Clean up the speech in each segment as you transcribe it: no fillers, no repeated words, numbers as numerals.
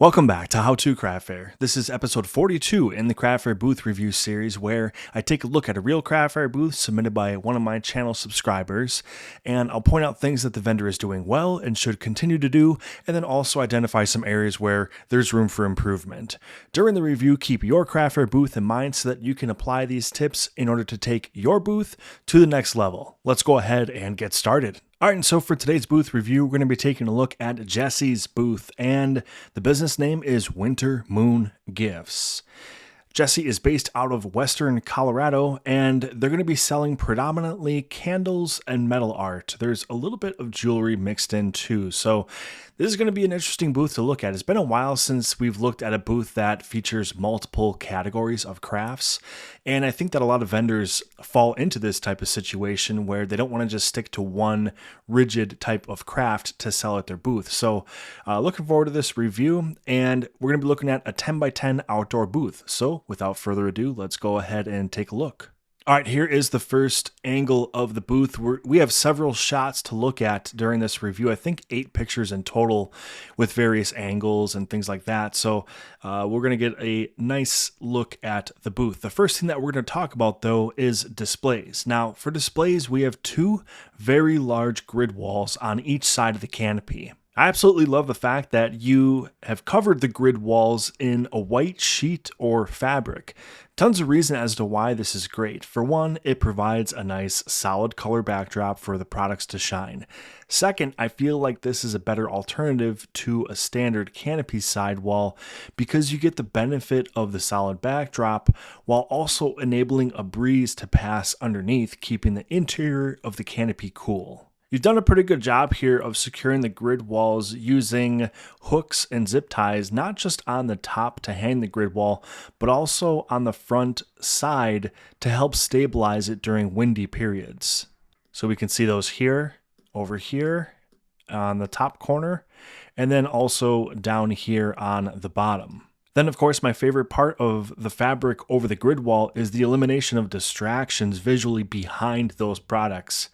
Welcome back to How to Craft Fair. This is episode 42 in the Craft Fair booth review series where I take a look at a real craft fair booth submitted by one of my channel subscribers, and I'll point out things that the vendor is doing well and should continue to do, and then also identify some areas where there's room for improvement. During the review, keep your craft fair booth in mind so that you can apply these tips in order to take your booth to the next level. Let's go ahead and get started. Alright, and so for today's booth review, we're going to be taking a look at Jessie's booth, and the business name is Winter Moon Gifts. Jessie is based out of Western Colorado, and they're going to be selling predominantly candles and metal art. There's a little bit of jewelry mixed in too, so this is going to be an interesting booth to look at. It's been a while since we've looked at a booth that features multiple categories of crafts, and I think that a lot of vendors fall into this type of situation where they don't want to just stick to one rigid type of craft to sell at their booth. So looking forward to this review, and we're going to be looking at a 10x10 outdoor booth. So without further ado, let's go ahead and take a look. All right, here is the first angle of the booth. We have several shots to look at during this review. I think 8 pictures in total with various angles and things like that. So we're going to get a nice look at the booth. The first thing that we're going to talk about, though, is displays. Now, for displays, we have 2 very large grid walls on each side of the canopy. I absolutely love the fact that you have covered the grid walls in a white sheet or fabric. Tons of reason as to why this is great. For one, it provides a nice solid color backdrop for the products to shine. Second, I feel like this is a better alternative to a standard canopy sidewall because you get the benefit of the solid backdrop while also enabling a breeze to pass underneath, keeping the interior of the canopy cool. You've done a pretty good job here of securing the grid walls using hooks and zip ties, not just on the top to hang the grid wall, but also on the front side to help stabilize it during windy periods. So we can see those here, over here on the top corner, and then also down here on the bottom. Then, of course, my favorite part of the fabric over the grid wall is the elimination of distractions visually behind those products.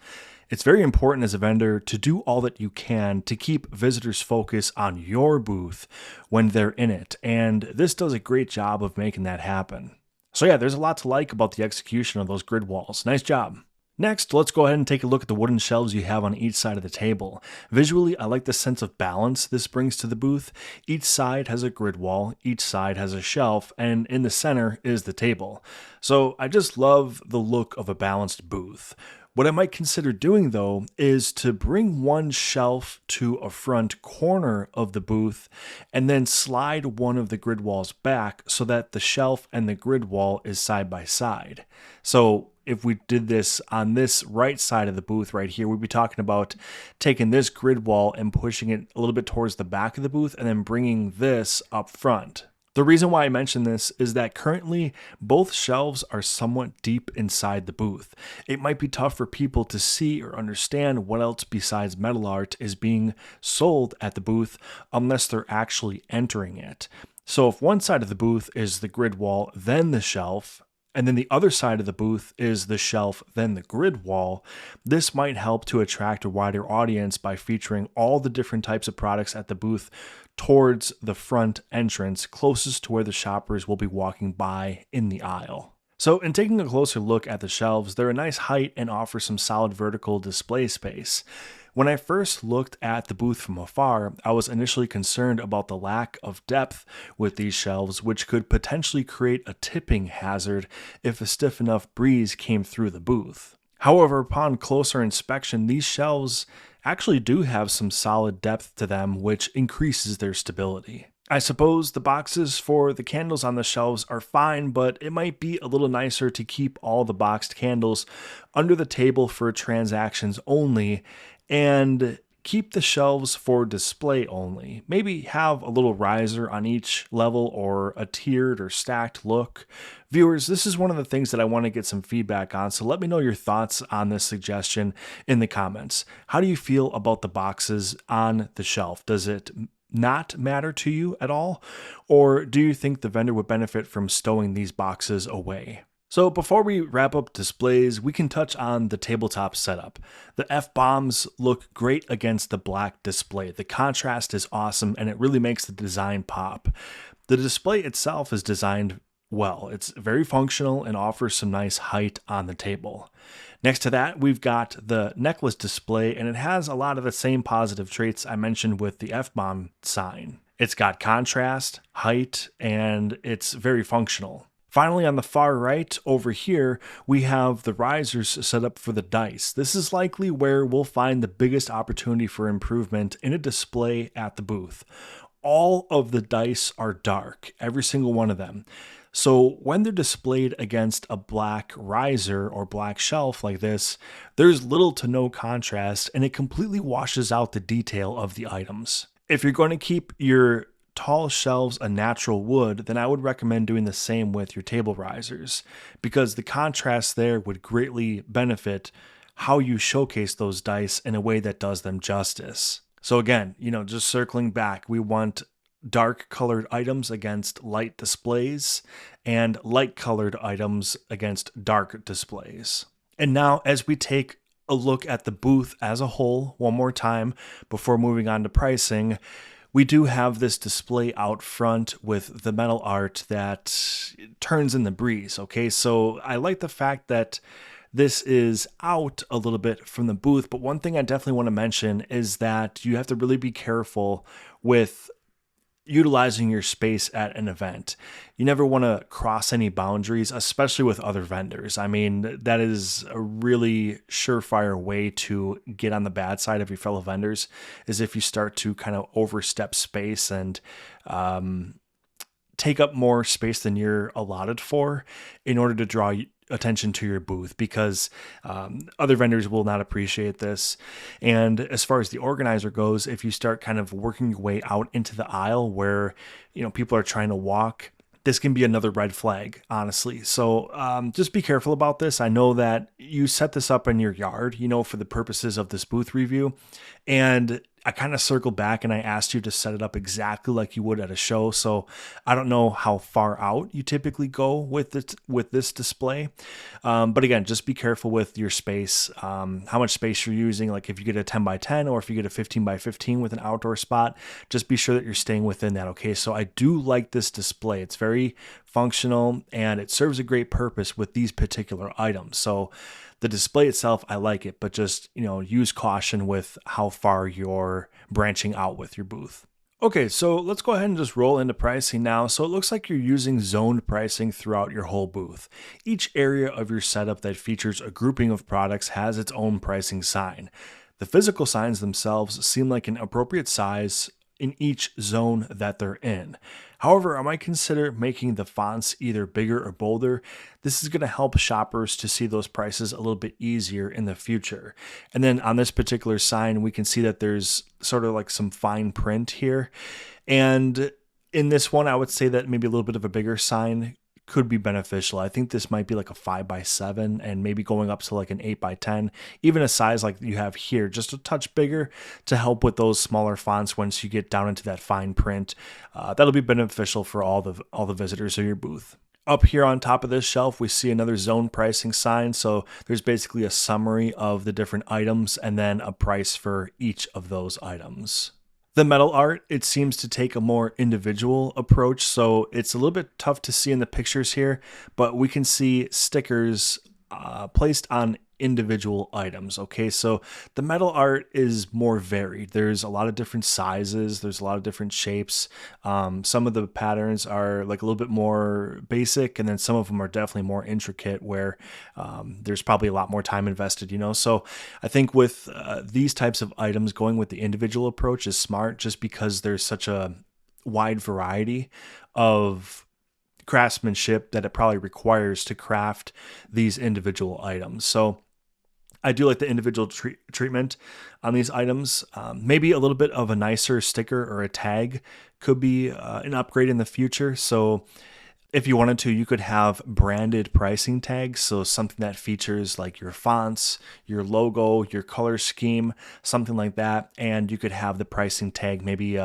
It's very important as a vendor to do all that you can to keep visitors' focus on your booth when they're in it, and this does a great job of making that happen. So yeah, there's a lot to like about the execution of those grid walls. Nice job. Next, let's go ahead and take a look at the wooden shelves you have on each side of the table. Visually, I like the sense of balance this brings to the booth. Each side has a grid wall, each side has a shelf, and in the center is the table. So I just love the look of a balanced booth. What I might consider doing, though, is to bring one shelf to a front corner of the booth and then slide one of the grid walls back so that the shelf and the grid wall is side by side. So if we did this on this right side of the booth right here, we'd be talking about taking this grid wall and pushing it a little bit towards the back of the booth and then bringing this up front. The reason why I mention this is that currently both shelves are somewhat deep inside the booth. It might be tough for people to see or understand what else besides metal art is being sold at the booth unless they're actually entering it. So if one side of the booth is the grid wall, then the shelf, and then the other side of the booth is the shelf, then the grid wall, this might help to attract a wider audience by featuring all the different types of products at the booth towards the front entrance, closest to where the shoppers will be walking by in the aisle. So in taking a closer look at the shelves, they're a nice height and offer some solid vertical display space. When I first looked at the booth from afar, I was initially concerned about the lack of depth with these shelves, which could potentially create a tipping hazard if a stiff enough breeze came through the booth. However, upon closer inspection, these shelves actually do have some solid depth to them, which increases their stability. I suppose the boxes for the candles on the shelves are fine, but it might be a little nicer to keep all the boxed candles under the table for transactions only and keep the shelves for display only. Maybe have a little riser on each level or a tiered or stacked look. Viewers, this is one of the things that I want to get some feedback on, so let me know your thoughts on this suggestion in the comments. How do you feel about the boxes on the shelf? Does it not matter to you at all? Or do you think the vendor would benefit from stowing these boxes away? So before we wrap up displays, we can touch on the tabletop setup. The F-bombs look great against the black display. The contrast is awesome and it really makes the design pop. The display itself is designed well. It's very functional and offers some nice height on the table. Next to that, we've got the necklace display, and it has a lot of the same positive traits I mentioned with the F-bomb sign. It's got contrast, height, and it's very functional. Finally, on the far right over here, we have the risers set up for the dice. This is likely where we'll find the biggest opportunity for improvement in a display at the booth. All of the dice are dark, every single one of them. So when they're displayed against a black riser or black shelf like this, there's little to no contrast and it completely washes out the detail of the items. If you're going to keep your tall shelves a natural wood, then I would recommend doing the same with your table risers, because the contrast there would greatly benefit how you showcase those dice in a way that does them justice. So again, just circling back, we want dark colored items against light displays and light colored items against dark displays. And now as we take a look at the booth as a whole one more time before moving on to pricing, we do have this display out front with the metal art that turns in the breeze, okay? So I like the fact that this is out a little bit from the booth, but one thing I definitely want to mention is that you have to really be careful with utilizing your space at an event. You never want to cross any boundaries, especially with other vendors. I mean, that is a really surefire way to get on the bad side of your fellow vendors, is if you start to kind of overstep space and take up more space than you're allotted for in order to draw attention to your booth, because other vendors will not appreciate this. And as far as the organizer goes, if you start kind of working your way out into the aisle where people are trying to walk, this can be another red flag, honestly. So just be careful about this. I know that you set this up in your yard, for the purposes of this booth review, and I kind of circled back and I asked you to set it up exactly like you would at a show. So I don't know how far out you typically go with this display. But again, just be careful with your space, how much space you're using. Like if you get a 10 by 10 or if you get a 15 by 15 with an outdoor spot, just be sure that you're staying within that. Okay. So I do like this display. It's very functional and it serves a great purpose with these particular items. So the display itself, I like it, but just, use caution with how far you're branching out with your booth. Okay, so let's go ahead and just roll into pricing now. So it looks like you're using zoned pricing throughout your whole booth. Each area of your setup that features a grouping of products has its own pricing sign. The physical signs themselves seem like an appropriate size in each zone that they're in. However, I might consider making the fonts either bigger or bolder. This is going to help shoppers to see those prices a little bit easier in the future. And then on this particular sign, we can see that there's sort of like some fine print here. And in this one, I would say that maybe a little bit of a bigger sign could be beneficial. I think this might be like a 5 by 7 and maybe going up to like an 8 by 10, even a size like you have here, just a touch bigger to help with those smaller fonts once you get down into that fine print. That'll be beneficial for all the visitors of your booth. Up here on top of this shelf, we see another zone pricing sign. So there's basically a summary of the different items and then a price for each of those items. The metal art, it seems to take a more individual approach, so it's a little bit tough to see in the pictures here, but we can see stickers placed on individual items. Okay, so the metal art is more varied. There's a lot of different sizes, there's a lot of different shapes. Some of the patterns are like a little bit more basic, and then some of them are definitely more intricate where there's probably a lot more time invested, so I think with these types of items, going with the individual approach is smart, just because there's such a wide variety of craftsmanship that it probably requires to craft these individual items. So I do like the individual treatment on these items. Maybe a little bit of a nicer sticker or a tag could be an upgrade in the future. So If you wanted to, you could have branded pricing tags. So something that features like your fonts, your logo, your color scheme, something like that. And you could have the pricing tag maybe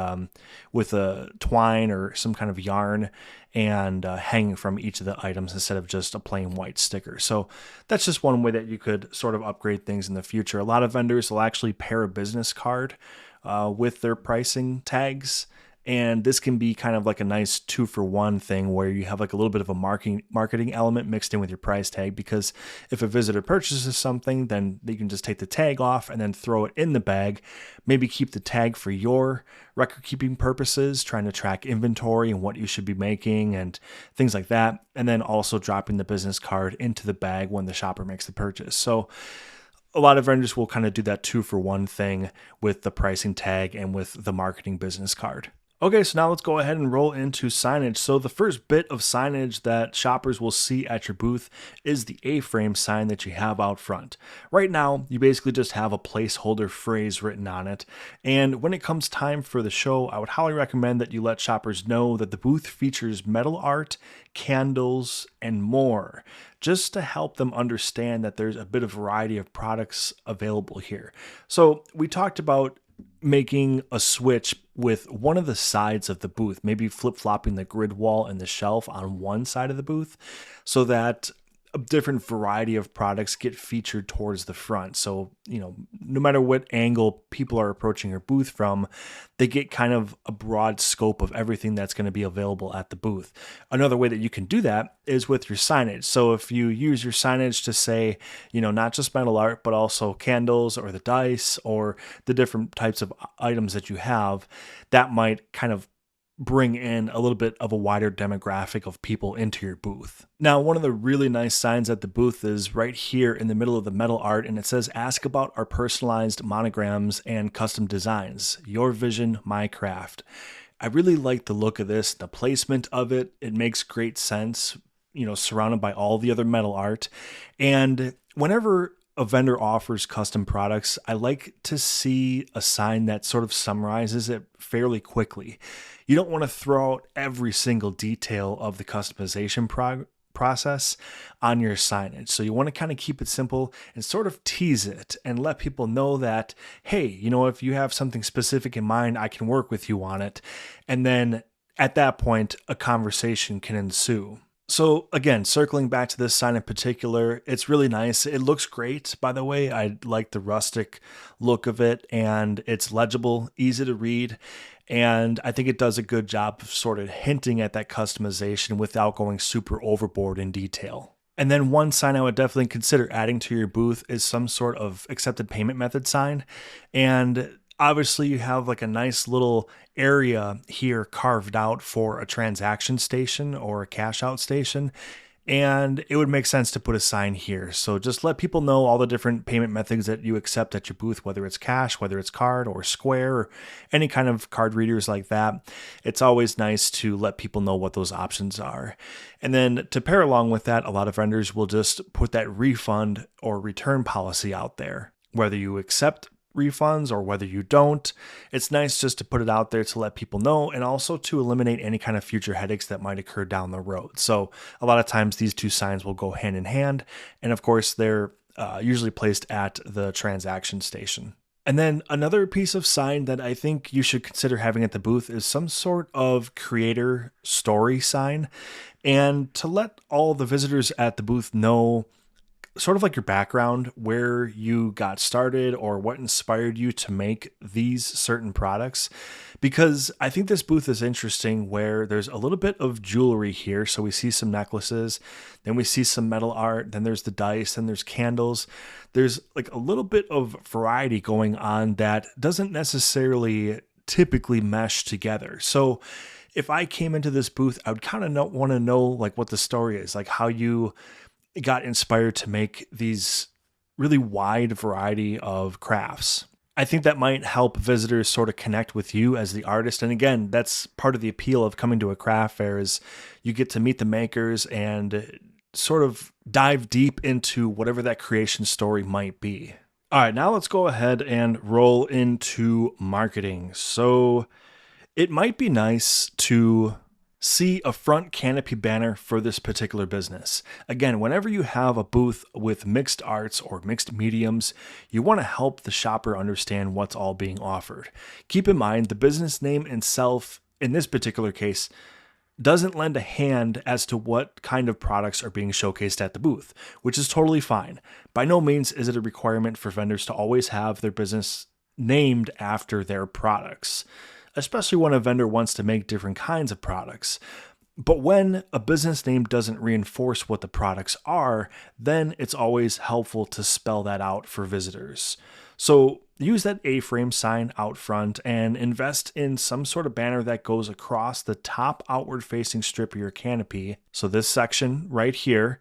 with a twine or some kind of yarn and hanging from each of the items instead of just a plain white sticker. So that's just one way that you could sort of upgrade things in the future. A lot of vendors will actually pair a business card with their pricing tags. And this can be kind of like a nice 2-for-1 thing where you have like a little bit of a marketing element mixed in with your price tag, because if a visitor purchases something, then they can just take the tag off and then throw it in the bag. Maybe keep the tag for your record keeping purposes, trying to track inventory and what you should be making and things like that. And then also dropping the business card into the bag when the shopper makes the purchase. So a lot of vendors will kind of do that 2-for-1 thing with the pricing tag and with the marketing business card. Okay, so now let's go ahead and roll into signage. So the first bit of signage that shoppers will see at your booth is the A-frame sign that you have out front. Right now, you basically just have a placeholder phrase written on it. And when it comes time for the show, I would highly recommend that you let shoppers know that the booth features metal art, candles, and more, just to help them understand that there's a bit of variety of products available here. So we talked about making a switch with one of the sides of the booth, maybe flip-flopping the grid wall and the shelf on one side of the booth so that a different variety of products get featured towards the front. So, no matter what angle people are approaching your booth from, they get kind of a broad scope of everything that's going to be available at the booth. Another way that you can do that is with your signage. So if you use your signage to say, not just metal art, but also candles or the dice or the different types of items that you have, that might kind of bring in a little bit of a wider demographic of people into your booth. Now, one of the really nice signs at the booth is right here in the middle of the metal art, and it says, "Ask about our personalized monograms and custom designs. Your vision, my craft." I really like the look of this, the placement of it. It makes great sense, surrounded by all the other metal art. And whenever a vendor offers custom products, I like to see a sign that sort of summarizes it fairly quickly. You don't want to throw out every single detail of the customization process on your signage. So you want to kind of keep it simple and sort of tease it and let people know that, hey, if you have something specific in mind, I can work with you on it. And then at that point, a conversation can ensue. So again, circling back to this sign in particular, it's really nice. It looks great, by the way. I like the rustic look of it, and it's legible, easy to read. And I think it does a good job of sort of hinting at that customization without going super overboard in detail. And then one sign I would definitely consider adding to your booth is some sort of accepted payment method sign. And obviously you have like a nice little area here carved out for a transaction station or a cash out station. And it would make sense to put a sign here. So just let people know all the different payment methods that you accept at your booth, whether it's cash, whether it's card or Square, or any kind of card readers like that. It's always nice to let people know what those options are. And then to pair along with that, a lot of vendors will just put that refund or return policy out there. Whether you accept refunds or whether you don't, it's nice just to put it out there to let people know, and also to eliminate any kind of future headaches that might occur down the road. So a lot of times these two signs will go hand in hand, and of course they're usually placed at the transaction station. And then another piece of sign that I think you should consider having at the booth is some sort of creator story sign, and to let all the visitors at the booth know sort of like your background, where you got started or what inspired you to make these certain products. Because I think this booth is interesting where there's a little bit of jewelry here. So we see some necklaces, then we see some metal art, then there's the dice, then there's candles. There's like a little bit of variety going on that doesn't necessarily typically mesh together. So if I came into this booth, I would kind of want to know like what the story is, like how you got inspired to make these really wide variety of crafts. I think that might help visitors sort of connect with you as the artist. And again, that's part of the appeal of coming to a craft fair is you get to meet the makers and sort of dive deep into whatever that creation story might be. All right, now let's go ahead and roll into marketing. So it might be nice to See a front canopy banner for this particular business. Again, whenever you have a booth with mixed arts or mixed mediums, you want to help the shopper understand what's all being offered. Keep in mind, the business name itself, in this particular case, doesn't lend a hand as to what kind of products are being showcased at the booth, which is totally fine. By no means is it a requirement for vendors to always have their business named after their products, especially when a vendor wants to make different kinds of products. But when a business name doesn't reinforce what the products are, then it's always helpful to spell that out for visitors. So use that A-frame sign out front and invest in some sort of banner that goes across the top outward facing strip of your canopy. So this section right here,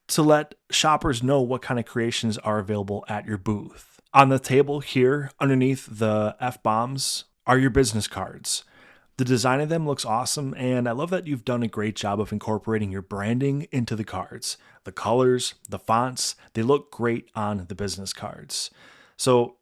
to let shoppers know what kind of creations are available at your booth. On the table here, underneath the F-bombs, are your business cards. The design of them looks awesome, and I love that you've done a great job of incorporating your branding into the cards. The colors, the fonts, they look great on the business cards. So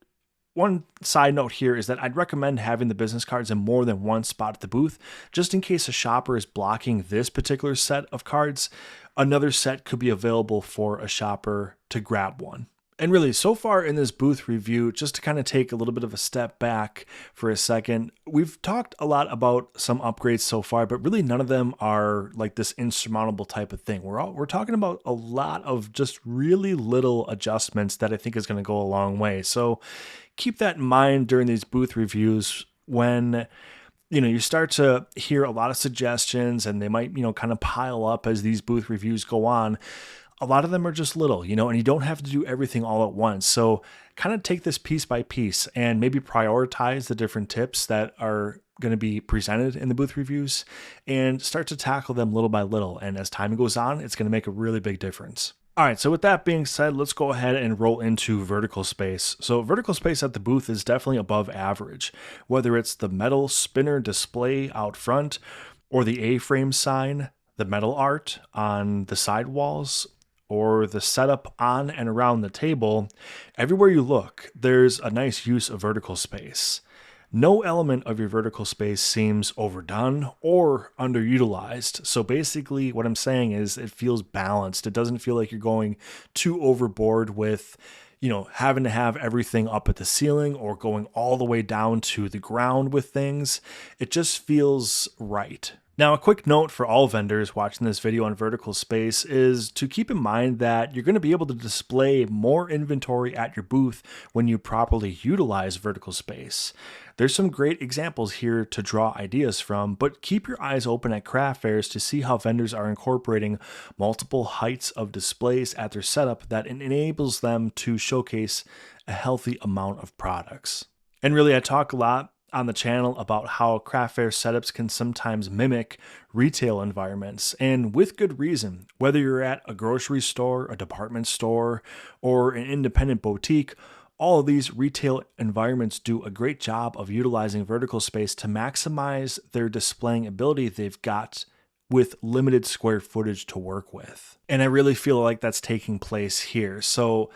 one side note here is that I'd recommend having the business cards in more than one spot at the booth, just in case a shopper is blocking this particular set of cards. Another set could be available for a shopper to grab one. And really, so far in this booth review, just to kind of take a little bit of a step back for a second, we've talked a lot about some upgrades so far, but really none of them are like this insurmountable type of thing. We're talking about a lot of just really little adjustments that I think is going to go a long way. So keep that in mind during these booth reviews when you start to hear a lot of suggestions, and they might, kind of pile up as these booth reviews go on. A lot of them are just little, and you don't have to do everything all at once. So kind of take this piece by piece and maybe prioritize the different tips that are going to be presented in the booth reviews and start to tackle them little by little. And as time goes on, it's going to make a really big difference. All right, so with that being said, let's go ahead and roll into vertical space. So vertical space at the booth is definitely above average, whether it's the metal spinner display out front or the A-frame sign, the metal art on the sidewalls, or the setup on and around the table. Everywhere you look, there's a nice use of vertical space. No element of your vertical space seems overdone or underutilized. So basically what I'm saying is it feels balanced. It doesn't feel like you're going too overboard with, having to have everything up at the ceiling or going all the way down to the ground with things. It just feels right. Now, a quick note for all vendors watching this video on vertical space is to keep in mind that you're going to be able to display more inventory at your booth when you properly utilize vertical space. There's some great examples here to draw ideas from, but keep your eyes open at craft fairs to see how vendors are incorporating multiple heights of displays at their setup that enables them to showcase a healthy amount of products. And really, I talk a lot on the channel about how craft fair setups can sometimes mimic retail environments, and with good reason. Whether you're at a grocery store, a department store, or an independent boutique, all of these retail environments do a great job of utilizing vertical space to maximize their displaying ability they've got with limited square footage to work with. And I really feel like that's taking place here. So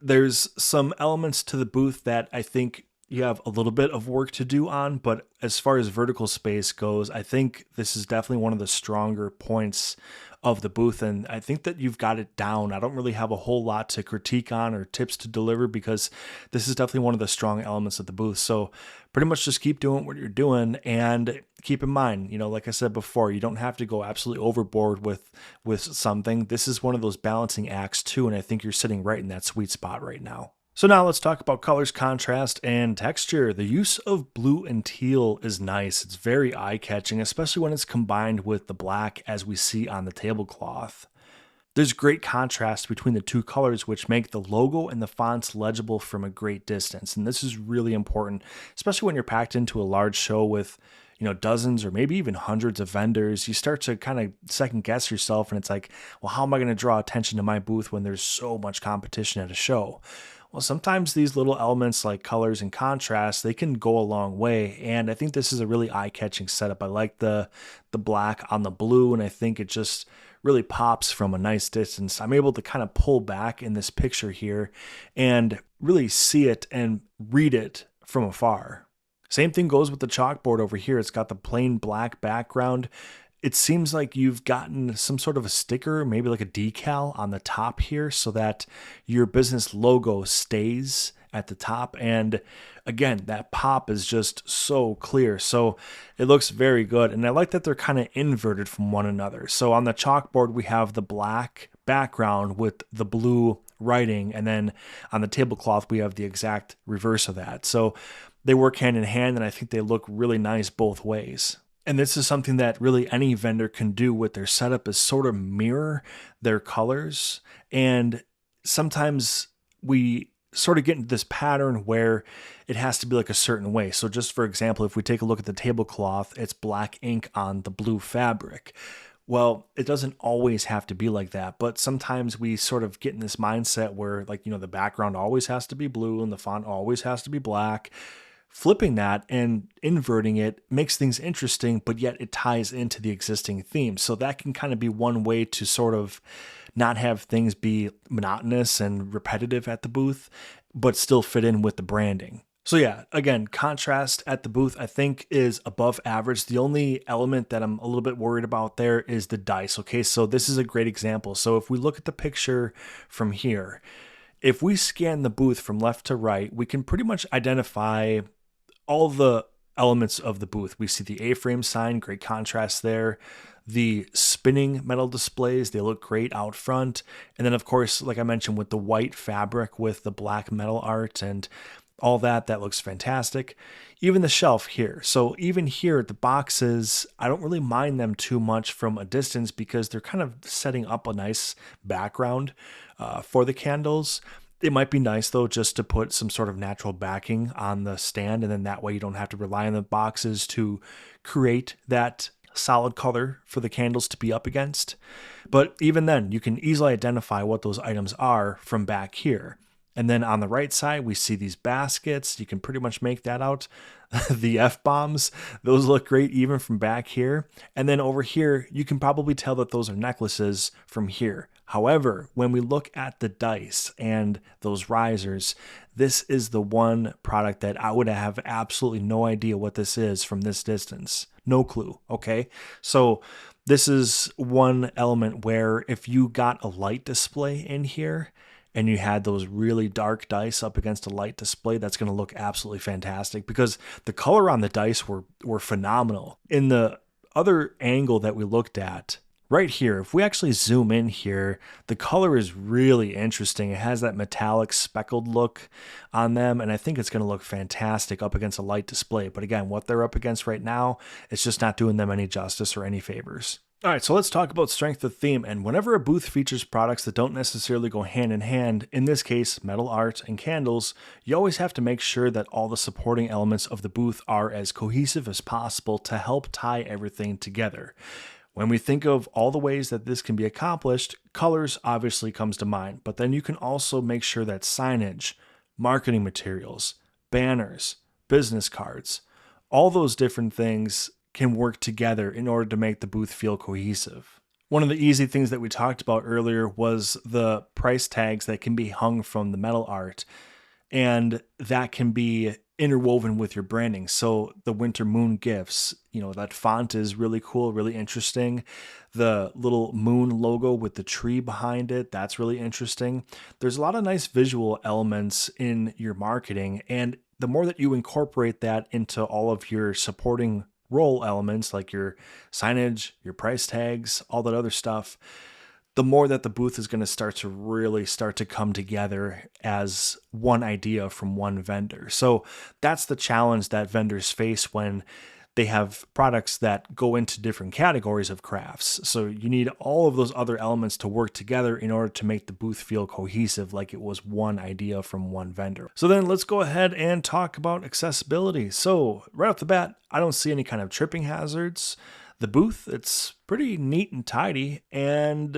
there's some elements to the booth that I think you have a little bit of work to do on, but as far as vertical space goes, I think this is definitely one of the stronger points of the booth, and I think that you've got it down. I don't really have a whole lot to critique on or tips to deliver because this is definitely one of the strong elements of the booth. So pretty much just keep doing what you're doing, and keep in mind, like I said before, you don't have to go absolutely overboard with something. This is one of those balancing acts too, and I think you're sitting right in that sweet spot right now. So now let's talk about colors, contrast, and texture. The use of blue and teal is nice. It's very eye-catching, especially when it's combined with the black as we see on the tablecloth. There's great contrast between the two colors, which make the logo and the fonts legible from a great distance. And this is really important, especially when you're packed into a large show with dozens or maybe even hundreds of vendors. You start to kind of second guess yourself, and it's like, well, how am I going to draw attention to my booth when there's so much competition at a show? Well, sometimes these little elements like colors and contrast, they can go a long way. And I think this is a really eye-catching setup. I like the black on the blue, and I think it just really pops from a nice distance. I'm able to kind of pull back in this picture here and really see it and read it from afar. Same thing goes with the chalkboard over here. It's got the plain black background it seems like you've gotten some sort of a sticker, maybe like a decal on the top here so that your business logo stays at the top. And again, that pop is just so clear. So it looks very good. And I like that they're kind of inverted from one another. So on the chalkboard, we have the black background with the blue writing. And then on the tablecloth, we have the exact reverse of that. So they work hand in hand, and I think they look really nice both ways. And this is something that really any vendor can do with their setup, is sort of mirror their colors. And sometimes we sort of get into this pattern where it has to be like a certain way. So just for example, if we take a look at the tablecloth, it's black ink on the blue fabric. Well, it doesn't always have to be like that, but sometimes we sort of get in this mindset where, like, the background always has to be blue and the font always has to be black. Flipping that and inverting it makes things interesting, but yet it ties into the existing theme. So that can kind of be one way to sort of not have things be monotonous and repetitive at the booth, but still fit in with the branding. So yeah, again, contrast at the booth I think is above average. The only element that I'm a little bit worried about there is the dice. Okay, so this is a great example. So if we look at the picture from here, if we scan the booth from left to right, we can pretty much identify all the elements of the booth. We see the A-frame sign, great contrast there. The spinning metal displays, they look great out front. And then of course, like I mentioned, with the white fabric with the black metal art and all that looks fantastic. Even the shelf here. So even here, the boxes, I don't really mind them too much from a distance because they're kind of setting up a nice background for the candles. It might be nice though just to put some sort of natural backing on the stand, and then that way you don't have to rely on the boxes to create that solid color for the candles to be up against. But even then, you can easily identify what those items are from back here. And then on the right side, we see these baskets. You can pretty much make that out. The F-bombs, those look great even from back here. And then over here, you can probably tell that those are necklaces from here. However, when we look at the dice and those risers, this is the one product that I would have absolutely no idea what this is from this distance. No clue, okay? So this is one element where if you got a light display in here, and you had those really dark dice up against a light display, that's going to look absolutely fantastic because the color on the dice were phenomenal. In the other angle that we looked at, right here, if we actually zoom in here, the color is really interesting. It has that metallic speckled look on them, and I think it's going to look fantastic up against a light display. But again, what they're up against right now, it's just not doing them any justice or any favors. All right, so let's talk about strength of theme. And whenever a booth features products that don't necessarily go hand in hand, in this case, metal art and candles, you always have to make sure that all the supporting elements of the booth are as cohesive as possible to help tie everything together. When we think of all the ways that this can be accomplished, colors obviously comes to mind, but then you can also make sure that signage, marketing materials, banners, business cards, all those different things can work together in order to make the booth feel cohesive. One of the easy things that we talked about earlier was the price tags that can be hung from the metal art, and that can be interwoven with your branding. So the winter moon gifts, that font is really cool, really interesting. The little moon logo with the tree behind it, that's really interesting. There's a lot of nice visual elements in your marketing, and the more that you incorporate that into all of your supporting role elements like your signage, your price tags, all that other stuff, the more that the booth is going to start to come together as one idea from one vendor. So that's the challenge that vendors face when they have products that go into different categories of crafts. So you need all of those other elements to work together in order to make the booth feel cohesive, like it was one idea from one vendor. So then let's go ahead and talk about accessibility. So right off the bat, I don't see any kind of tripping hazards. The booth, it's pretty neat and tidy, and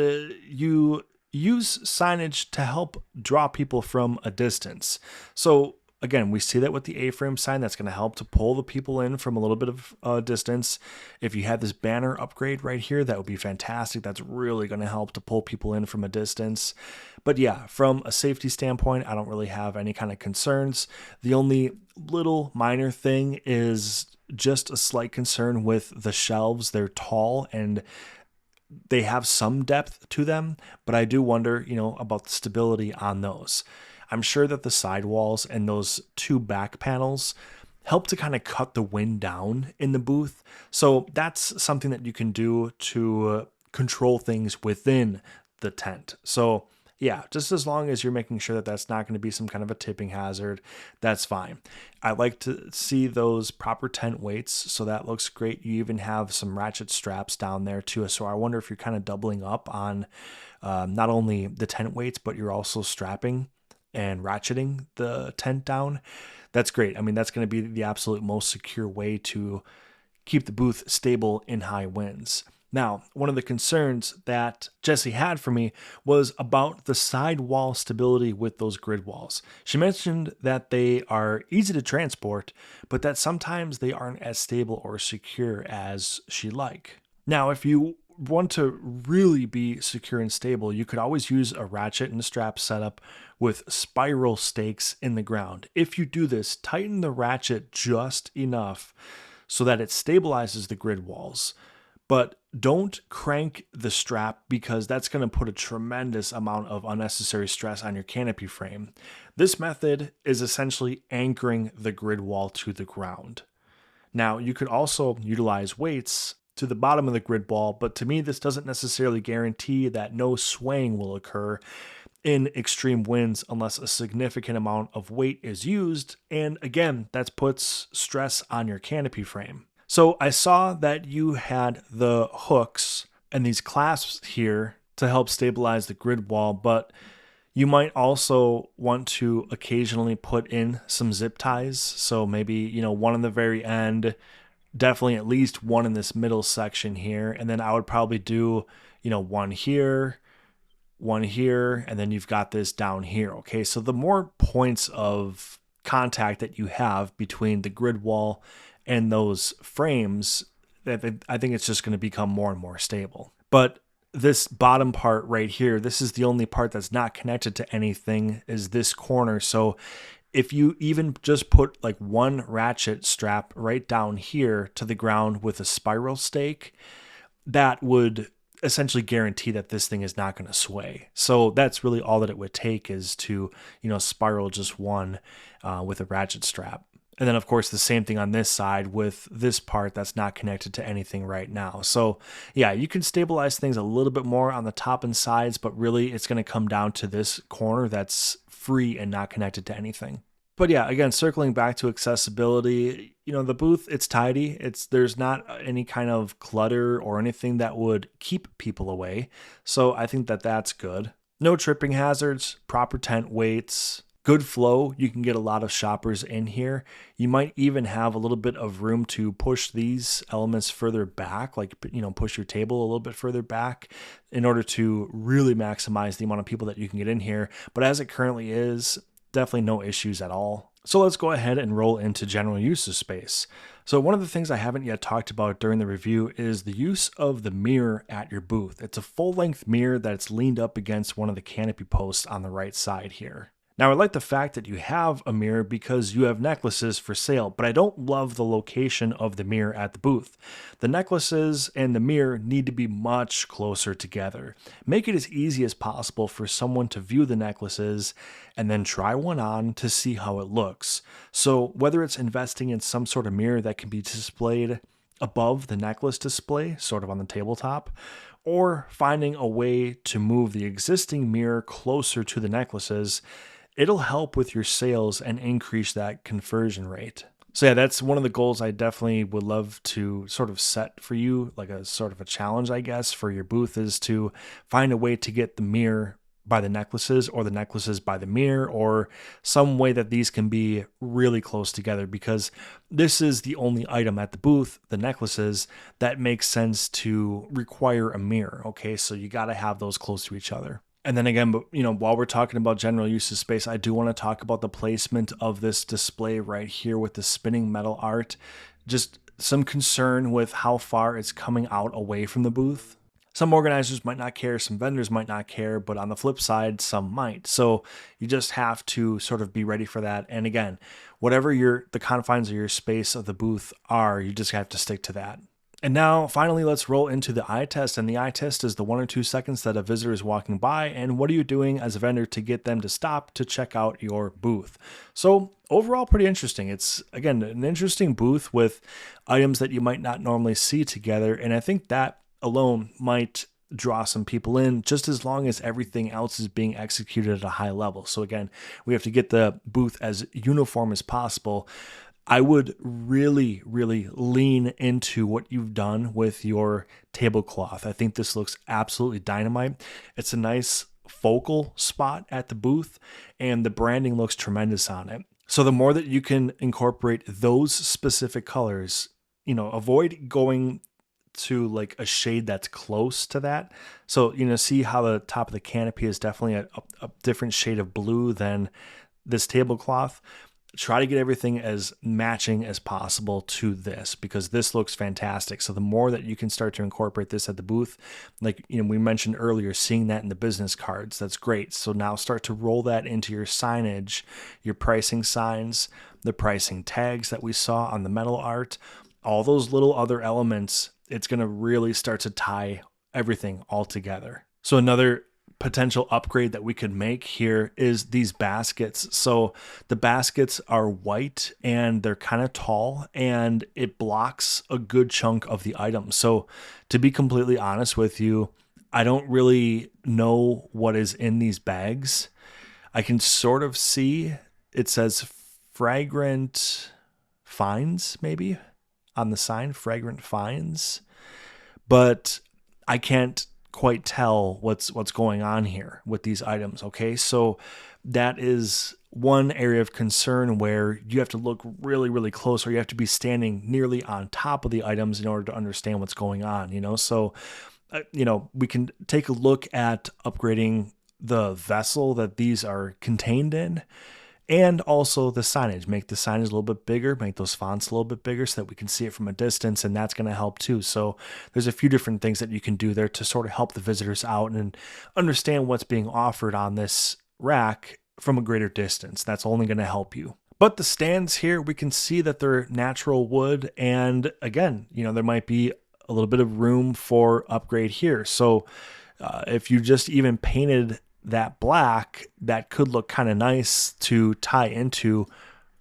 you use signage to help draw people from a distance. So again, we see that with the A-frame sign. That's going to help to pull the people in from a little bit of distance. If you had this banner upgrade right here, that would be fantastic. That's really going to help to pull people in from a distance. But yeah, from a safety standpoint, I don't really have any kind of concerns. The only little minor thing is just a slight concern with the shelves. They're tall and they have some depth to them, but I do wonder, about the stability on those. I'm sure that the sidewalls and those two back panels help to kind of cut the wind down in the booth. So that's something that you can do to control things within the tent. So yeah, just as long as you're making sure that that's not going to be some kind of a tipping hazard, that's fine. I like to see those proper tent weights, so that looks great. You even have some ratchet straps down there too. So I wonder if you're kind of doubling up on not only the tent weights, but you're also strapping and ratcheting the tent down. That's great. I mean, that's going to be the absolute most secure way to keep the booth stable in high winds. Now, one of the concerns that Jessie had for me was about the sidewall stability with those grid walls. She mentioned that they are easy to transport, but that sometimes they aren't as stable or secure as she'd like. Now, if you want to really be secure and stable, you could always use a ratchet and strap setup with spiral stakes in the ground. If you do this, tighten the ratchet just enough so that it stabilizes the grid walls. But don't crank the strap because that's going to put a tremendous amount of unnecessary stress on your canopy frame. This method is essentially anchoring the grid wall to the ground. Now, you could also utilize weights to the bottom of the grid wall, but to me, this doesn't necessarily guarantee that no swaying will occur in extreme winds unless a significant amount of weight is used. And again, that puts stress on your canopy frame. So I saw that you had the hooks and these clasps here to help stabilize the grid wall, but you might also want to occasionally put in some zip ties. So maybe, one on the very end, definitely at least one in this middle section here. And then I would probably do, one here, and then you've got this down here. Okay. So the more points of contact that you have between the grid wall and those frames, I think it's just going to become more and more stable. But this bottom part right here, this is the only part that's not connected to anything, is this corner. So if you even just put like one ratchet strap right down here to the ground with a spiral stake, that would essentially guarantee that this thing is not going to sway. So that's really all that it would take, is to, spiral just one with a ratchet strap. And then, of course, the same thing on this side with this part that's not connected to anything right now. So, yeah, you can stabilize things a little bit more on the top and sides, but really it's going to come down to this corner that's free and not connected to anything. But yeah, again, circling back to accessibility, the booth, it's tidy. There's not any kind of clutter or anything that would keep people away. So I think that that's good. No tripping hazards, proper tent weights, good flow. You can get a lot of shoppers in here. You might even have a little bit of room to push these elements further back, like, push your table a little bit further back in order to really maximize the amount of people that you can get in here. But as it currently is, definitely no issues at all. So let's go ahead and roll into general use of space. So one of the things I haven't yet talked about during the review is the use of the mirror at your booth. It's a full-length mirror that's leaned up against one of the canopy posts on the right side here. Now, I like the fact that you have a mirror because you have necklaces for sale, but I don't love the location of the mirror at the booth. The necklaces and the mirror need to be much closer together. Make it as easy as possible for someone to view the necklaces and then try one on to see how it looks. So whether it's investing in some sort of mirror that can be displayed above the necklace display, sort of on the tabletop, or finding a way to move the existing mirror closer to the necklaces, it'll help with your sales and increase that conversion rate. So yeah, that's one of the goals I definitely would love to sort of set for you, like a sort of a challenge, I guess, for your booth, is to find a way to get the mirror by the necklaces or the necklaces by the mirror, or some way that these can be really close together, because this is the only item at the booth, the necklaces, that makes sense to require a mirror. Okay, so you got to have those close to each other. And then again, while we're talking about general use of space, I do want to talk about the placement of this display right here with the spinning metal art. Just some concern with how far it's coming out away from the booth. Some organizers might not care, some vendors might not care, but on the flip side, some might. So you just have to sort of be ready for that. And again, whatever the confines of your space of the booth are, you just have to stick to that. And now, finally, let's roll into the eye test. And the eye test is the 1 or 2 seconds that a visitor is walking by. And what are you doing as a vendor to get them to stop to check out your booth? So overall, pretty interesting. It's, again, an interesting booth with items that you might not normally see together. And I think that alone might draw some people in, just as long as everything else is being executed at a high level. So again, we have to get the booth as uniform as possible. I would really, really lean into what you've done with your tablecloth. I think this looks absolutely dynamite. It's a nice focal spot at the booth, and the branding looks tremendous on it. So the more that you can incorporate those specific colors, avoid going to like a shade that's close to that. So, see how the top of the canopy is definitely a different shade of blue than this tablecloth. Try to get everything as matching as possible to this, because this looks fantastic. So the more that you can start to incorporate this at the booth, like we mentioned earlier, seeing that in the business cards, that's great. So now start to roll that into your signage, your pricing signs, the pricing tags that we saw on the metal art, all those little other elements. It's going to really start to tie everything all together. So another potential upgrade that we could make here is these baskets. So the baskets are white and they're kind of tall, and it blocks a good chunk of the item. So to be completely honest with you, I don't really know what is in these bags. I can sort of see it says fragrant finds maybe on the sign, fragrant finds, but I can't quite tell what's going on here with these items. Okay, so that is one area of concern where you have to look really, really close, or you have to be standing nearly on top of the items in order to understand what's going on. So we can take a look at upgrading the vessel that these are contained in, and also the signage. Make the signage a little bit bigger, make those fonts a little bit bigger so that we can see it from a distance, and that's going to help too. So there's a few different things that you can do there to sort of help the visitors out and understand what's being offered on this rack from a greater distance. That's only going to help you. But the stands here, we can see that they're natural wood, and again, there might be a little bit of room for upgrade here. So if you just even painted that black, that could look kind of nice to tie into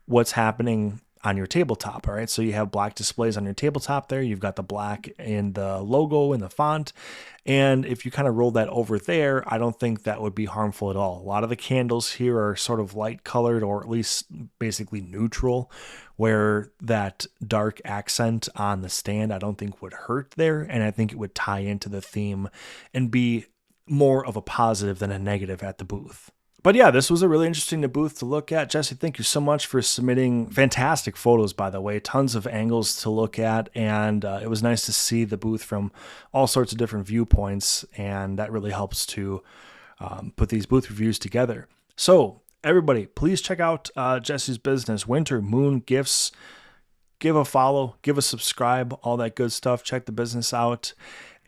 what's happening on your tabletop. All right, so you have black displays on your tabletop there. You've got the black in the logo and the font. And if you kind of roll that over there, I don't think that would be harmful at all. A lot of the candles here are sort of light colored, or at least basically neutral, where that dark accent on the stand I don't think would hurt there. And I think it would tie into the theme and be more of a positive than a negative at the booth. But yeah, this was a really interesting booth to look at. Jessie, thank you so much for submitting fantastic photos, by the way. Tons of angles to look at, and it was nice to see the booth from all sorts of different viewpoints, and that really helps to put these booth reviews together. So everybody, please check out Jessie's business, Winter Moon Gifts. Give a follow, give a subscribe, all that good stuff. Check the business out.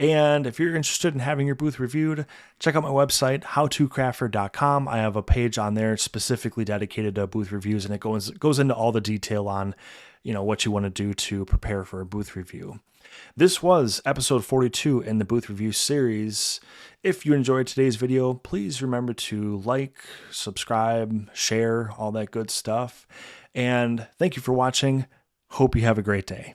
And if you're interested in having your booth reviewed, check out my website, howtocrafter.com. I have a page on there specifically dedicated to booth reviews, and it goes into all the detail on, what you want to do to prepare for a booth review. This was episode 42 in the booth review series. If you enjoyed today's video, please remember to like, subscribe, share, all that good stuff. And thank you for watching. Hope you have a great day.